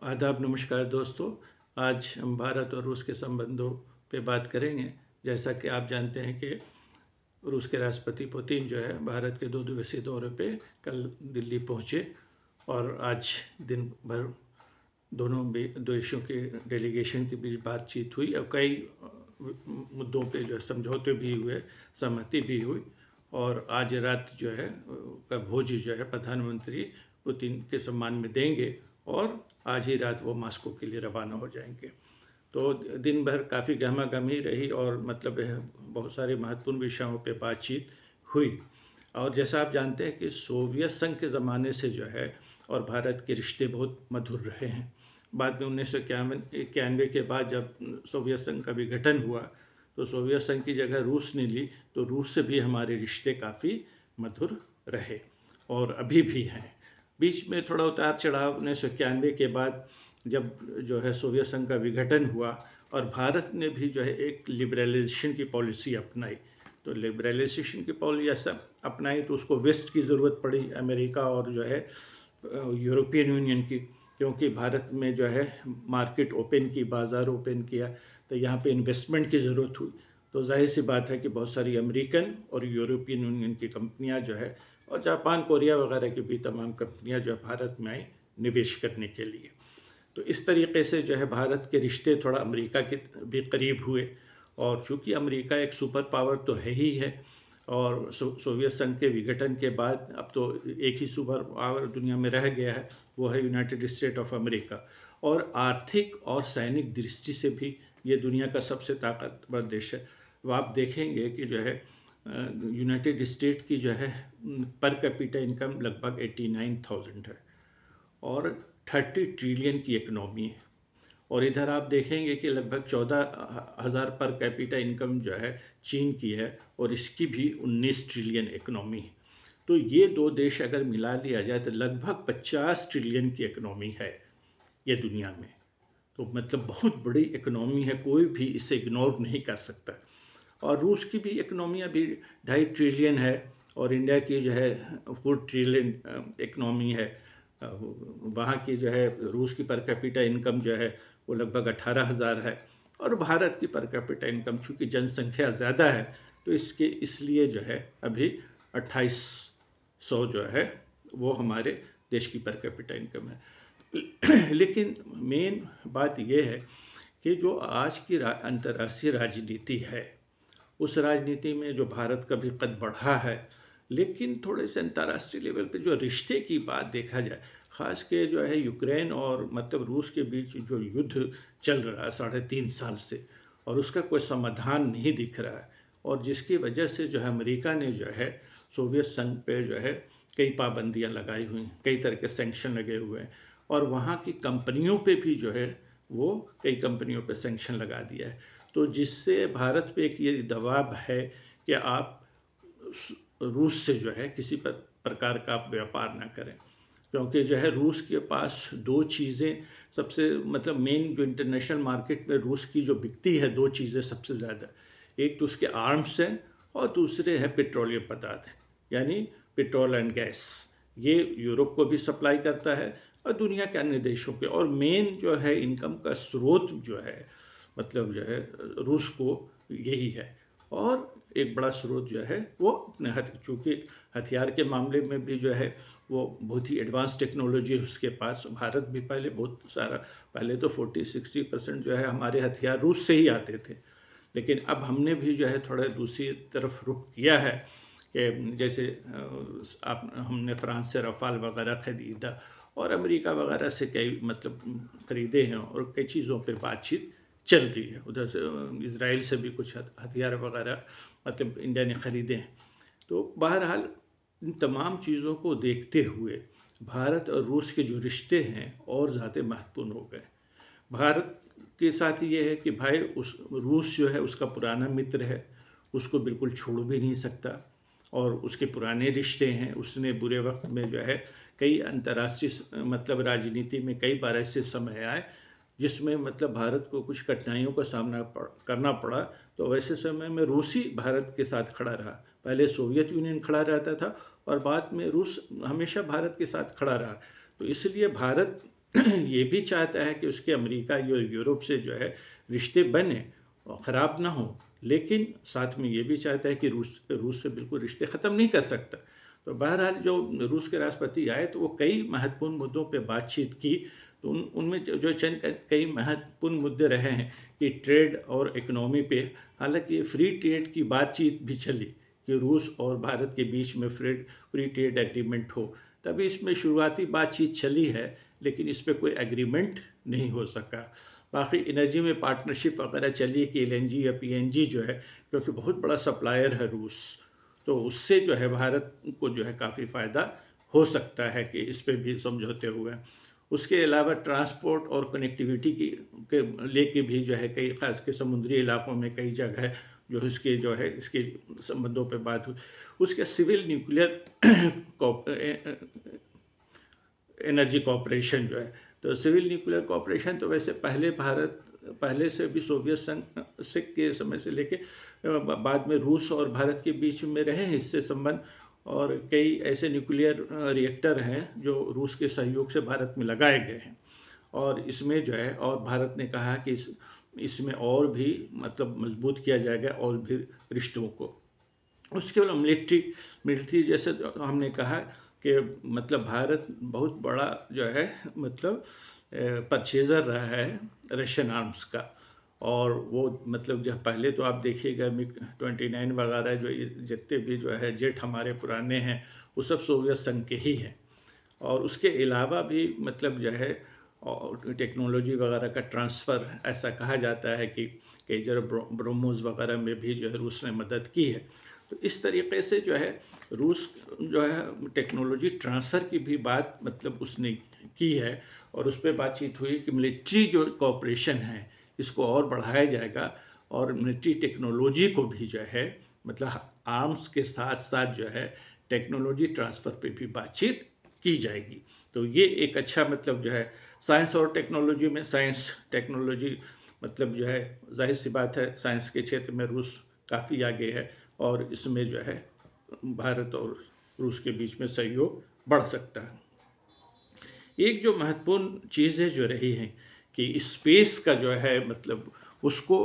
आदाब, नमस्कार दोस्तों। आज हम भारत और रूस के संबंधों पे बात करेंगे। जैसा कि आप जानते हैं कि रूस के राष्ट्रपति पुतिन जो है भारत के 2 दिवसीय दौरे पे कल दिल्ली पहुँचे और आज दिन भर दोनों देशों के डेलीगेशन के बीच बातचीत हुई और कई मुद्दों पे जो है समझौते भी हुए, सहमति भी हुई। और आज रात जो है का भोज जो है प्रधानमंत्री पुतिन के सम्मान में देंगे और आज ही रात वो मॉस्को के लिए रवाना हो जाएंगे। तो दिन भर काफ़ी गहमा-गहमी रही और मतलब बहुत सारे महत्वपूर्ण विषयों पे बातचीत हुई। और जैसा आप जानते हैं कि सोवियत संघ के ज़माने से जो है और भारत के रिश्ते बहुत मधुर रहे हैं। बाद में 1991 के बाद जब सोवियत संघ का विघटन हुआ तो सोवियत संघ की जगह रूस ने ली, तो रूस से भी हमारे रिश्ते काफ़ी मधुर रहे और अभी भी हैं। बीच में थोड़ा उतार चढ़ाव 1991 के बाद जब जो है सोवियत संघ का विघटन हुआ और भारत ने भी जो है एक लिबरलाइजेशन की पॉलिसी अपनाई। तो लिबरलाइजेशन की पॉलिसी अपनाई तो उसको वेस्ट की ज़रूरत पड़ी, अमेरिका और जो है यूरोपियन यूनियन की, क्योंकि भारत में जो है मार्केट ओपन की, बाज़ार ओपन किया, तो यहाँ पे इन्वेस्टमेंट की ज़रूरत हुई। तो जाहिर सी बात है कि बहुत सारी अमेरिकन और यूरोपियन यूनियन की कंपनियाँ जो है और जापान, कोरिया वगैरह की भी तमाम कंपनियाँ जो है भारत में आई निवेश करने के लिए। तो इस तरीके से जो है भारत के रिश्ते थोड़ा अमेरिका के भी करीब हुए। और चूँकि अमेरिका एक सुपर पावर तो है ही है और सोवियत संघ के विघटन के बाद अब तो एक ही सुपर पावर दुनिया में रह गया है, वो है यूनाइटेड स्टेट ऑफ अमेरिका। और आर्थिक और सैनिक दृष्टि से भी ये दुनिया का सबसे ताकतवर देश है। वो आप देखेंगे कि जो है यूनाइटेड स्टेट की जो है पर कैपिटा इनकम लगभग 89,000 है और 30 ट्रिलियन की इकनॉमी है। और इधर आप देखेंगे कि लगभग 14,000 पर कैपिटा इनकम जो है चीन की है और इसकी भी 19 ट्रिलियन इकनॉमी है। तो ये दो देश अगर मिला लिया जाए तो लगभग 50 ट्रिलियन की इकनॉमी है ये दुनिया में। तो मतलब बहुत बड़ी इकनॉमी है, कोई भी इसे इग्नोर नहीं कर सकता। और रूस की भी इकनॉमी अभी 2.5 ट्रिलियन है और इंडिया की जो है 4 ट्रिलियन इकनॉमी है। वहाँ की जो है रूस की पर कैपिटा इनकम जो है वो लगभग 18,000 है और भारत की पर कैपिटा इनकम चूँकि जनसंख्या ज़्यादा है तो इसलिए जो है अभी 2800 जो है वो हमारे देश की पर कैपिटा इनकम है। लेकिन मेन बात ये है कि जो आज की अंतर्राष्ट्रीय राजनीति है उस राजनीति में जो भारत का भी कद बढ़ा है, लेकिन थोड़े से अंतर्राष्ट्रीय लेवल पे जो रिश्ते की बात देखा जाए, ख़ास के जो है यूक्रेन और मतलब रूस के बीच जो युद्ध चल रहा है 3.5 साल से और उसका कोई समाधान नहीं दिख रहा है और जिसकी वजह से जो है अमेरिका ने जो है सोवियत संघ पे जो है कई पाबंदियां लगाई हुई, कई तरह के सैंक्शन लगे हुए हैं और वहाँ की कंपनियों पे भी जो है वो कई कंपनियों पे सैंक्शन लगा दिया है। तो जिससे भारत पे एक ये दबाव है कि आप रूस से जो है किसी प्रकार का आप व्यापार ना करें, क्योंकि जो है रूस के पास दो चीज़ें सबसे मतलब मेन जो इंटरनेशनल मार्केट में रूस की जो बिकती है, दो चीज़ें सबसे ज़्यादा, एक तो उसके आर्म्स हैं और दूसरे है पेट्रोलियम पदार्थ, यानी पेट्रोल एंड गैस। ये यूरोप को भी सप्लाई करता है और दुनिया के अन्य देशों के, और मेन जो है इनकम का स्रोत जो है मतलब जो है रूस को यही है। और एक बड़ा स्रोत जो है वो अपने चूँकि हथियार के मामले में भी जो है वो बहुत ही एडवांस टेक्नोलॉजी है उसके पास। भारत भी पहले बहुत सारा, पहले तो 40-60% जो है हमारे हथियार रूस से ही आते थे, लेकिन अब हमने भी जो है थोड़ा दूसरी तरफ रुख किया है कि जैसे आप हमने फ्रांस से रफ़ाल वगैरह ख़रीदा और अमेरिका वगैरह से कई मतलब ख़रीदे हैं और कई चीज़ों पर बातचीत चल रही है। उधर से इज़राइल से भी कुछ हथियार वगैरह मतलब इंडिया ने ख़रीदे हैं। तो बहरहाल इन तमाम चीज़ों को देखते हुए भारत और रूस के जो रिश्ते हैं और ज़्यादा महत्वपूर्ण हो गए। भारत के साथ ये है कि भाई उस रूस जो है उसका पुराना मित्र है, उसको बिल्कुल छोड़ भी नहीं सकता और उसके पुराने रिश्ते हैं। उसने बुरे वक्त में जो है कई अंतर्राष्ट्रीय मतलब राजनीति में कई बार ऐसे समय आए जिसमें मतलब भारत को कुछ कठिनाइयों का सामना करना पड़ा, तो वैसे समय में रूस ही भारत के साथ खड़ा रहा। पहले सोवियत यूनियन खड़ा रहता था और बाद में रूस हमेशा भारत के साथ खड़ा रहा। तो इसलिए भारत ये भी चाहता है कि उसके अमेरिका या यूरोप से जो है रिश्ते बने और ख़राब ना हो, लेकिन साथ में ये भी चाहता है कि रूस से बिल्कुल रिश्ते ख़त्म नहीं कर सकता। तो बहरहाल जो रूस के राष्ट्रपति आए तो वो कई महत्वपूर्ण मुद्दों पे बातचीत की। तो उनमें जो चंद कई महत्वपूर्ण मुद्दे रहे हैं कि ट्रेड और इकोनॉमी पे, हालांकि फ्री ट्रेड की बातचीत भी चली कि रूस और भारत के बीच में फ्री ट्रेड एग्रीमेंट हो। तभी इसमें शुरुआती बातचीत चली है, लेकिन इस पर कोई एग्रीमेंट नहीं हो सका। बाकी एनर्जी में पार्टनरशिप वगैरह चली कि एलएनजी या पीएनजी जो है, क्योंकि बहुत बड़ा सप्लायर है रूस, तो उससे जो है भारत को जो है काफ़ी फ़ायदा हो सकता है कि इस पर भी समझौते हुए। उसके अलावा ट्रांसपोर्ट और कनेक्टिविटी की के लेके भी जो है कई खास के समुद्री इलाकों में कई जगह जो इसके जो है इसके संबंधों पे बात हुई। उसके सिविल न्यूक्लियर एनर्जी कॉपरेशन जो है, तो सिविल न्यूक्लियर कॉपरेशन तो वैसे पहले से भी सोवियत संघ से के समय से लेके बाद में रूस और भारत के बीच में रहे हैं इससे संबंध। और कई ऐसे न्यूक्लियर रिएक्टर हैं जो रूस के सहयोग से भारत में लगाए गए हैं। और इसमें जो है, और भारत ने कहा कि इसमें और भी मतलब मजबूत किया जाएगा और भी रिश्तों को। उसके बाद मिलिट्री जैसे हमने कहा कि मतलब भारत बहुत बड़ा जो है मतलब परचेज़र रहा है रशियन आर्म्स का। और वो मतलब जब पहले तो आप देखिएगा MiG-29 वगैरह जो जितने भी जो है जेट हमारे पुराने हैं वो सब सोवियत संघ के ही हैं। और उसके अलावा भी मतलब जो है और टेक्नोलॉजी वगैरह का ट्रांसफ़र, ऐसा कहा जाता है कि कई जगह ब्रह्मोस वगैरह में भी जो है रूस ने मदद की है। तो इस तरीके से जो है रूस जो है टेक्नोलॉजी ट्रांसफ़र की भी बात मतलब उसने की है। और उस पर बातचीत हुई कि मिलिट्री जो कोऑपरेशन है इसको और बढ़ाया जाएगा, और मिलिट्री टेक्नोलॉजी को भी जो है मतलब आर्म्स के साथ साथ जो है टेक्नोलॉजी ट्रांसफ़र पे भी बातचीत की जाएगी। तो ये एक अच्छा मतलब जो है साइंस और टेक्नोलॉजी में, साइंस टेक्नोलॉजी मतलब जो है जाहिर सी बात है साइंस के क्षेत्र में रूस काफ़ी आगे है, और इसमें जो है भारत और रूस के बीच में सहयोग बढ़ सकता है। एक जो महत्वपूर्ण चीज़ें जो रही हैं कि स्पेस का जो है मतलब उसको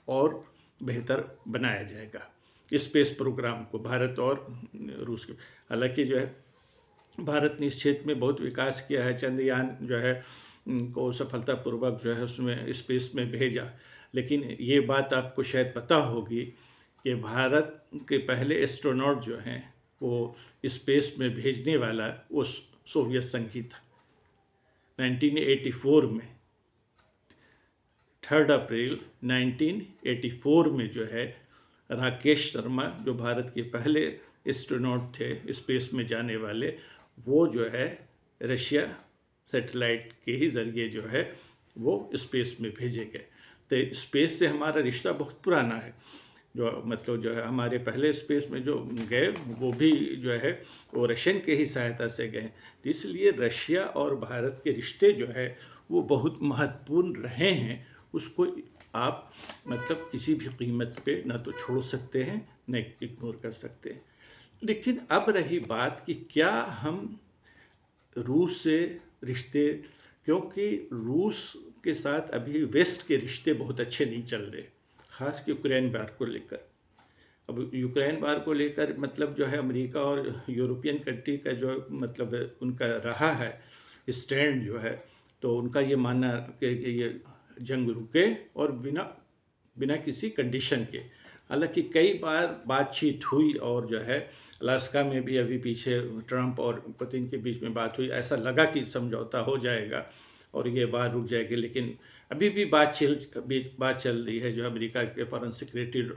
और बेहतर बनाया जाएगा, स्पेस प्रोग्राम को भारत और रूस के। हालांकि जो है भारत ने इस क्षेत्र में बहुत विकास किया है, चंद्रयान जो है को सफलतापूर्वक जो है उसमें स्पेस में भेजा। लेकिन ये बात आपको शायद पता होगी कि भारत के पहले एस्ट्रोनॉट जो हैं वो स्पेस में भेजने वाला वो सोवियत संघ ही था। 1984 में 3 अप्रैल 1984 में जो है राकेश शर्मा जो भारत के पहले एस्ट्रोनॉट थे स्पेस में जाने वाले, वो जो है रशिया सैटेलाइट के ही ज़रिए जो है वो स्पेस में भेजे गए। तो स्पेस से हमारा रिश्ता बहुत पुराना है। जो मतलब जो है हमारे पहले स्पेस में जो गए वो भी जो है वो रशियन के ही सहायता से गए। तो इसलिए रशिया और भारत के रिश्ते जो है वो बहुत महत्वपूर्ण रहे हैं। उसको आप मतलब किसी भी कीमत पे ना तो छोड़ सकते हैं न इग्नोर कर सकते हैं। लेकिन अब रही बात कि क्या हम रूस से रिश्ते, क्योंकि रूस के साथ अभी वेस्ट के रिश्ते बहुत अच्छे नहीं चल रहे, ख़ास यूक्रेन वार को लेकर। अब यूक्रेन वार को लेकर मतलब जो है अमेरिका और यूरोपियन कंट्री का जो मतलब उनका रहा है स्टैंड जो है, तो उनका ये मानना कि ये जंग रुके और बिना किसी कंडीशन के। हालांकि कई बार बातचीत हुई और जो है अलास्का में भी अभी पीछे ट्रंप और पुतिन के बीच में बात हुई, ऐसा लगा कि समझौता हो जाएगा और ये वार रुक जाएगी। लेकिन अभी भी बात चल रही है। जो अमेरिका के फॉरेन सेक्रेटरी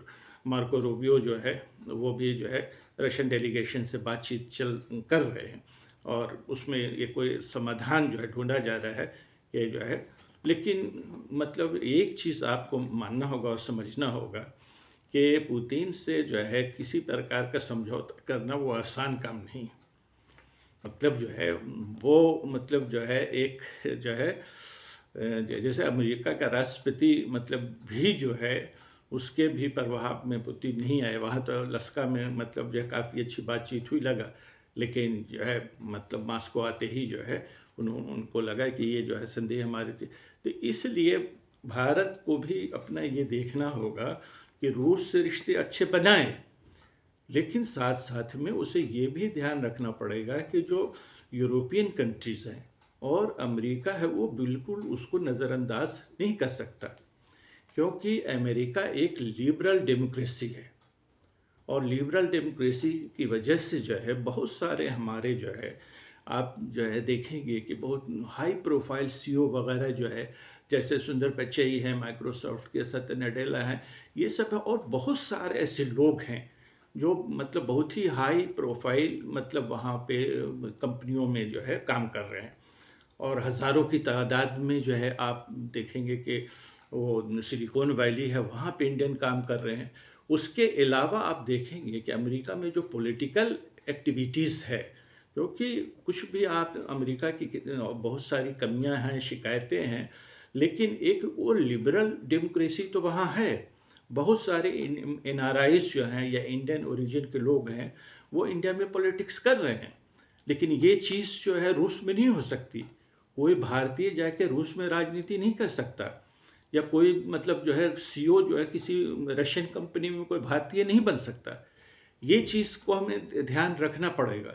मार्को रूबियो जो है वो भी जो है रशियन डेलीगेशन से बातचीत कर रहे हैं, और उसमें ये कोई समाधान जो है ढूंढा जा रहा है ये जो है। लेकिन मतलब एक चीज़ आपको मानना होगा और समझना होगा कि पुतिन से जो है किसी प्रकार का समझौता करना वो आसान काम नहीं। मतलब जो है वो मतलब जो है एक जो है जैसे अमेरिका का राष्ट्रपति मतलब भी जो है उसके भी प्रभाव में पुतिन नहीं आए। वहाँ तो अलास्का में मतलब जो है काफ़ी अच्छी बातचीत हुई लगा, लेकिन जो है मतलब मास्को आते ही जो है उनको लगा कि ये जो है संदेह हमारे थे। तो इसलिए भारत को भी अपना ये देखना होगा कि रूस से रिश्ते अच्छे बनाएं, लेकिन साथ साथ में उसे ये भी ध्यान रखना पड़ेगा कि जो यूरोपियन कंट्रीज़ हैं और अमेरिका है वो बिल्कुल उसको नज़रअंदाज नहीं कर सकता, क्योंकि अमेरिका एक लिबरल डेमोक्रेसी है और लिबरल डेमोक्रेसी की वजह से जो है बहुत सारे हमारे जो है आप जो है देखेंगे कि बहुत हाई प्रोफाइल सीईओ वगैरह जो है, जैसे सुंदर पिचई है माइक्रोसॉफ्ट के, सत्य नडेला हैं, ये सब है और बहुत सारे ऐसे लोग हैं जो मतलब बहुत ही हाई प्रोफाइल मतलब वहाँ पे कंपनियों में जो है काम कर रहे हैं और हज़ारों की तादाद में जो है आप देखेंगे कि वो सिलिकॉन वैली है वहाँ पे इंडियन काम कर रहे हैं। उसके अलावा आप देखेंगे कि अमेरिका में जो पॉलिटिकल एक्टिविटीज़ है, क्योंकि कुछ भी आप अमेरिका की बहुत सारी कमियां हैं, शिकायतें हैं, लेकिन एक वो लिबरल डेमोक्रेसी तो वहाँ है। बहुत सारे NRIs जो हैं या इंडियन ओरिजिन के लोग हैं वो इंडिया में पॉलिटिक्स कर रहे हैं, लेकिन ये चीज़ जो है रूस में नहीं हो सकती। कोई भारतीय जाके रूस में राजनीति नहीं कर सकता, या कोई मतलब जो है सीईओ जो है किसी रशियन कंपनी में कोई भारतीय नहीं बन सकता। ये चीज़ को हमें ध्यान रखना पड़ेगा,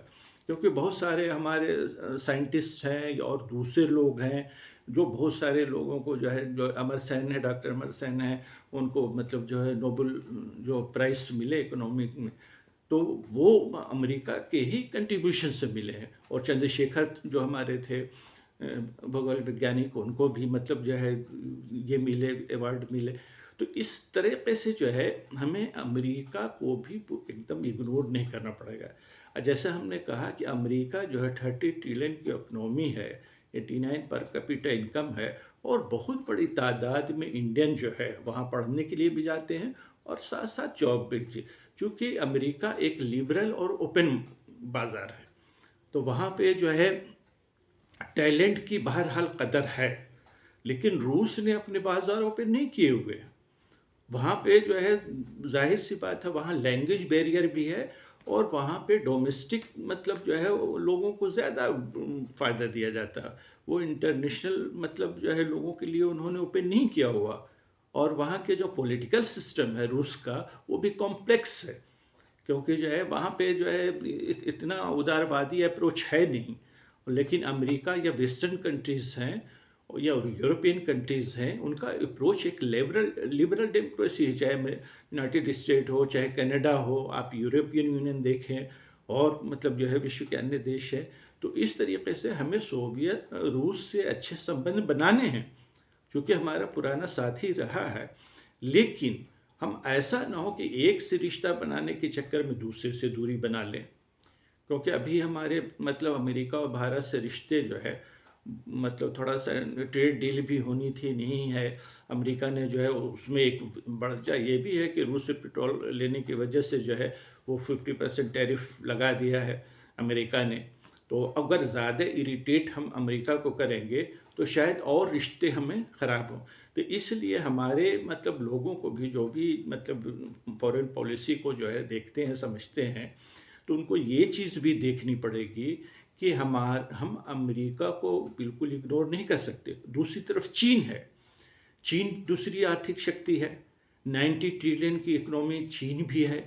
क्योंकि बहुत सारे हमारे साइंटिस्ट हैं और दूसरे लोग हैं जो बहुत सारे लोगों को जो है, जो अमर सेन है, डॉक्टर अमर सेन है, उनको मतलब जो है नोबेल जो प्राइज़ मिले इकोनॉमिक में, तो वो अमेरिका के ही कंट्रीब्यूशन से मिले हैं। और चंद्रशेखर जो हमारे थे भूगोल वैज्ञानिक, उनको भी मतलब जो है ये मिले, अवार्ड मिले। तो इस तरीके से जो है हमें अमेरिका को भी एकदम इग्नोर नहीं करना पड़ेगा। जैसे हमने कहा कि अमेरिका जो है 30 ट्रिलियन की इकोनॉमी है, 89 पर कैपिटा इनकम है और बहुत बड़ी तादाद में इंडियन जो है वहाँ पढ़ने के लिए भी जाते हैं और साथ साथ जॉब भी। चूँकि अमेरिका एक लिबरल और ओपन बाज़ार है, तो वहाँ पे जो है टैलेंट की बहरहाल कदर है, लेकिन रूस ने अपने बाजार ओपन नहीं किए हुए। वहाँ पे जो है जाहिर सी बात है वहाँ लैंग्वेज बैरियर भी है और वहाँ पे डोमेस्टिक मतलब जो है लोगों को ज़्यादा फ़ायदा दिया जाता है। वो इंटरनेशनल मतलब जो है लोगों के लिए उन्होंने ओपन नहीं किया हुआ। और वहाँ के जो पॉलिटिकल सिस्टम है रूस का वो भी कॉम्प्लेक्स है, क्योंकि जो है वहाँ पे जो है इतना उदारवादी अप्रोच है नहीं। लेकिन अमेरिका या वेस्टर्न कंट्रीज़ हैं या यूरोपियन कंट्रीज़ हैं, उनका अप्रोच एक लिबरल डेमोक्रेसी है, चाहे यूनाइटेड स्टेट हो, चाहे कनाडा हो, आप यूरोपियन यूनियन देखें और मतलब जो है विश्व के अन्य देश है। तो इस तरीके से हमें सोवियत रूस से अच्छे संबंध बनाने हैं, क्योंकि हमारा पुराना साथी रहा है। लेकिन हम ऐसा ना हो कि एक से रिश्ता बनाने के चक्कर में दूसरे से दूरी बना लें, क्योंकि अभी हमारे मतलब अमेरिका और भारत से रिश्ते जो है मतलब थोड़ा सा ट्रेड डील भी होनी थी, नहीं है। अमेरिका ने जो है उसमें एक बड़ा वजह ये भी है कि रूस से पेट्रोल लेने की वजह से जो है वो 50% टैरिफ लगा दिया है अमेरिका ने। तो अगर ज़्यादा इरिटेट हम अमेरिका को करेंगे तो शायद और रिश्ते हमें ख़राब हों। तो इसलिए हमारे मतलब लोगों को भी जो भी मतलब फॉरेन पॉलिसी को जो है देखते हैं, समझते हैं, तो उनको ये चीज़ भी देखनी पड़ेगी कि हम अमेरिका को बिल्कुल इग्नोर नहीं कर सकते। दूसरी तरफ चीन है, चीन दूसरी आर्थिक शक्ति है, 90 ट्रिलियन की इकोनॉमी चीन भी है,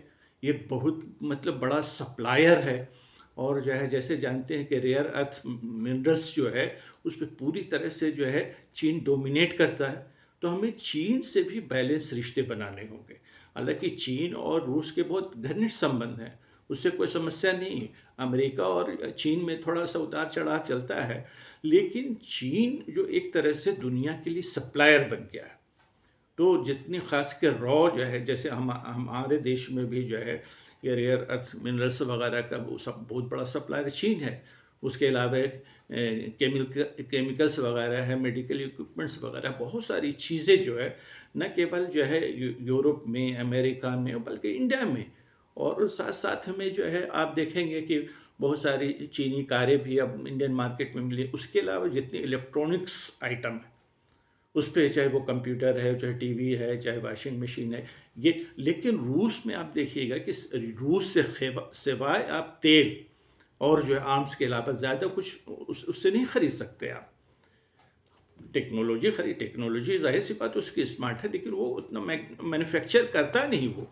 ये बहुत मतलब बड़ा सप्लायर है। और जो है जैसे जानते हैं कि रेयर अर्थ मिनरल्स जो है उस पर पूरी तरह से जो है चीन डोमिनेट करता है। तो हमें चीन से भी बैलेंस रिश्ते बनाने होंगे। हालांकि चीन और रूस के बहुत घनिष्ठ संबंध हैं, उससे कोई समस्या नहीं है। अमेरिका और चीन में थोड़ा सा उतार चढ़ाव चलता है, लेकिन चीन जो एक तरह से दुनिया के लिए सप्लायर बन गया है। तो जितनी खास कर रॉ जो है, जैसे हमारे देश में भी जो है ये रेयर अर्थ मिनरल्स वगैरह का वो सब बहुत बड़ा सप्लायर चीन है। उसके अलावा केमिकल्स वगैरह है, मेडिकल इक्विपमेंट्स वगैरह, बहुत सारी चीज़ें जो है न केवल जो है यूरोप में, अमेरिका में, बल्कि इंडिया में। और साथ साथ में जो है आप देखेंगे कि बहुत सारी चीनी कारें भी अब इंडियन मार्केट में मिली। उसके अलावा जितने इलेक्ट्रॉनिक्स आइटम है उस पर, चाहे वो कंप्यूटर है, चाहे टीवी है, चाहे वॉशिंग मशीन है, ये। लेकिन रूस में आप देखिएगा कि रूस से सिवाय आप तेल और जो है आर्म्स के अलावा ज़्यादा कुछ उससे नहीं खरीद सकते आप। टेक्नोलॉजी ज़ाहिर सी बात उसकी स्मार्ट है, लेकिन वो उतना मैन्युफैक्चर करता नहीं वो।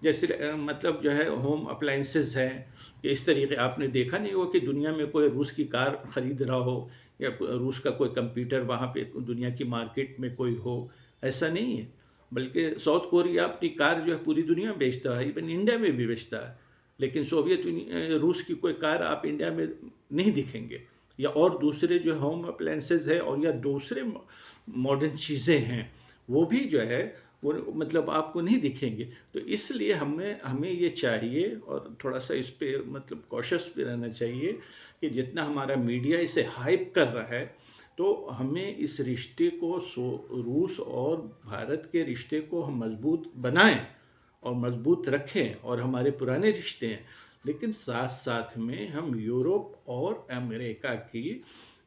जैसे मतलब जो है होम अप्लाइंसेस हैं, कि इस तरीके आपने देखा नहीं हो कि दुनिया में कोई रूस की कार ख़रीद रहा हो या रूस का कोई कंप्यूटर वहाँ पे दुनिया की मार्केट में कोई हो, ऐसा नहीं है। बल्कि साउथ कोरिया अपनी कार जो है पूरी दुनिया में बेचता है, इवन इंडिया में भी बेचता है। लेकिन रूस की कोई कार आप इंडिया में नहीं दिखेंगे, या और दूसरे जो होम अप्लायंसेस है और या दूसरे मॉडर्न चीज़ें हैं वो भी जो है वो मतलब आपको नहीं दिखेंगे। तो इसलिए हमें हमें ये चाहिए और थोड़ा सा इस पे मतलब कॉशियस भी रहना चाहिए कि जितना हमारा मीडिया इसे हाइप कर रहा है, तो हमें इस रिश्ते को रूस और भारत के रिश्ते को हम मजबूत बनाएं और मजबूत रखें, और हमारे पुराने रिश्ते हैं, लेकिन साथ साथ में हम यूरोप और अमेरिका की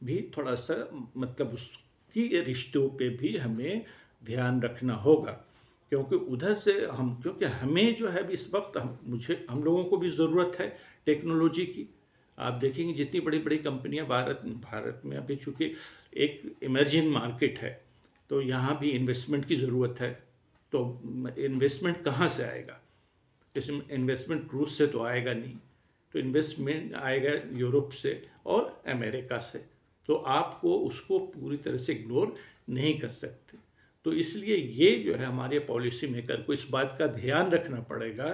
भी थोड़ा सा मतलब उसकी रिश्तों पे भी हमें ध्यान रखना होगा। क्योंकि उधर से क्योंकि हमें जो है इस वक्त हम लोगों को भी ज़रूरत है टेक्नोलॉजी की। आप देखेंगे जितनी बड़ी बड़ी कंपनियां भारत में अभी चूँकि एक इमर्जिंग मार्केट है, तो यहाँ भी इन्वेस्टमेंट की ज़रूरत है। तो इन्वेस्टमेंट कहाँ से आएगा? इसमें इन्वेस्टमेंट रूस से तो आएगा नहीं, तो इन्वेस्टमेंट आएगा यूरोप से और अमेरिका से। तो आपको उसको पूरी तरह से इग्नोर नहीं कर सकते। तो इसलिए ये जो है हमारे पॉलिसी मेकर को इस बात का ध्यान रखना पड़ेगा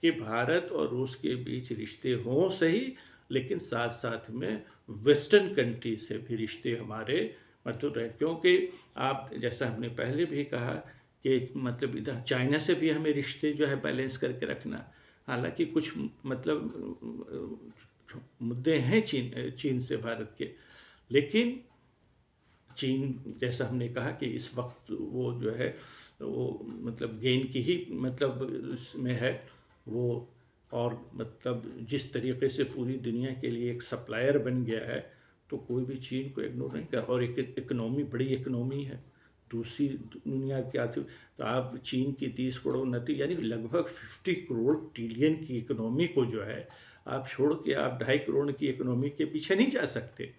कि भारत और रूस के बीच रिश्ते हों सही, लेकिन साथ साथ में वेस्टर्न कंट्री से भी रिश्ते हमारे मतलब रहे। क्योंकि आप जैसा हमने पहले भी कहा कि मतलब इधर चाइना से भी हमें रिश्ते जो है बैलेंस करके रखना। हालांकि कुछ मतलब मुद्दे हैं चीन से भारत के, लेकिन चीन जैसा हमने कहा कि इस वक्त वो जो है वो मतलब गेन की ही मतलब में है वो, और मतलब जिस तरीके से पूरी दुनिया के लिए एक सप्लायर बन गया है, तो कोई भी चीन को इग्नोर नहीं कर। और एक इकनॉमी, बड़ी इकनॉमी है, दूसरी दुनिया क्या थी, तो आप चीन की 30 करोड़ उन्नति यानी लगभग 50 करोड़ ट्रिलियन की इकनॉमी को जो है आप छोड़ के आप 2.5 करोड़ की इकनॉमी के पीछे नहीं जा सकते।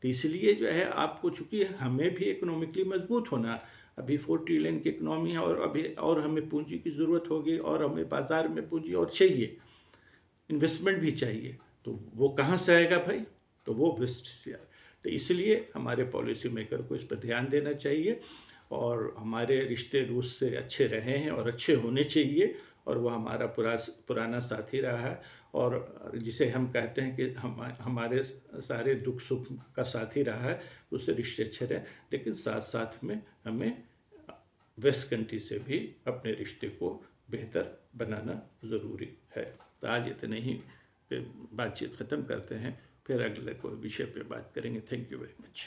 तो इसलिए जो है आपको, चूँकि हमें भी इकोनॉमिकली मजबूत होना, अभी 4 ट्रिलियन की इकनॉमी है और अभी और हमें पूंजी की ज़रूरत होगी और हमें बाज़ार में पूंजी और चाहिए, इन्वेस्टमेंट भी चाहिए। तो वो कहाँ से आएगा भाई? तो वो वेस्ट से आएगा। तो इसलिए हमारे पॉलिसी मेकर को इस पर ध्यान देना चाहिए, और हमारे रिश्ते रूस से अच्छे रहे हैं और अच्छे होने चाहिए, और वह हमारा पुराना साथी रहा है, और जिसे हम कहते हैं कि हमारे सारे दुख सुख का साथी रहा है, उससे रिश्ते अच्छे रहे। लेकिन साथ साथ में हमें वेस्ट कंट्री से भी अपने रिश्ते को बेहतर बनाना ज़रूरी है। तो आज इतने ही बातचीत ख़त्म करते हैं, फिर अगले कोई विषय पे बात करेंगे। Thank you very much.